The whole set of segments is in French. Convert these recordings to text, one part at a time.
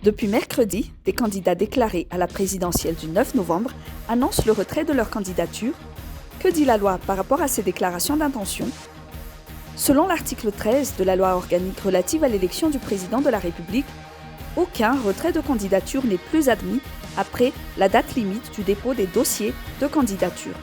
Depuis mercredi, des candidats déclarés à la présidentielle du 9 novembre annoncent le retrait de leur candidature. Que dit la loi par rapport à ces déclarations d'intention ? Selon l'article 13 de la loi organique relative à l'élection du président de la République, aucun retrait de candidature n'est plus admis après la date limite du dépôt des dossiers de candidature.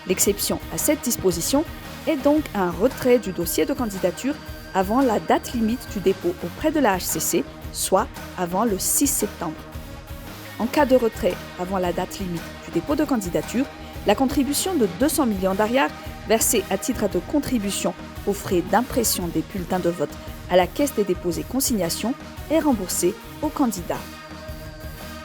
L'exception à cette disposition est donc un retrait du dossier de candidature avant la date limite du dépôt auprès de la HCC, soit avant le 6 septembre. En cas de retrait avant la date limite du dépôt de candidature, la contribution de 200 millions d'ariars versée à titre de contribution aux frais d'impression des bulletins de vote à la Caisse des dépôts et consignations est remboursée aux candidats.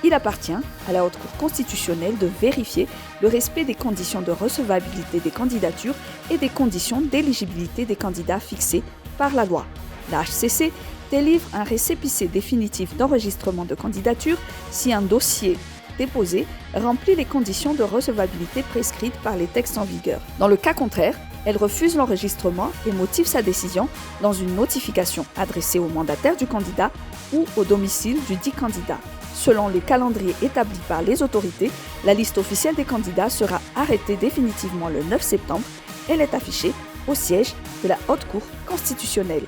Il appartient à la Haute Cour constitutionnelle de vérifier le respect des conditions de recevabilité des candidatures et des conditions d'éligibilité des candidats fixées par la loi. La HCC délivre un récépissé définitif d'enregistrement de candidature si un dossier déposé remplit les conditions de recevabilité prescrites par les textes en vigueur. Dans le cas contraire, elle refuse l'enregistrement et motive sa décision dans une notification adressée au mandataire du candidat ou au domicile du dit candidat. Selon le calendrier établi par les autorités, la liste officielle des candidats sera arrêtée définitivement le 9 septembre. Elle est affichée au siège de la Haute Cour constitutionnelle.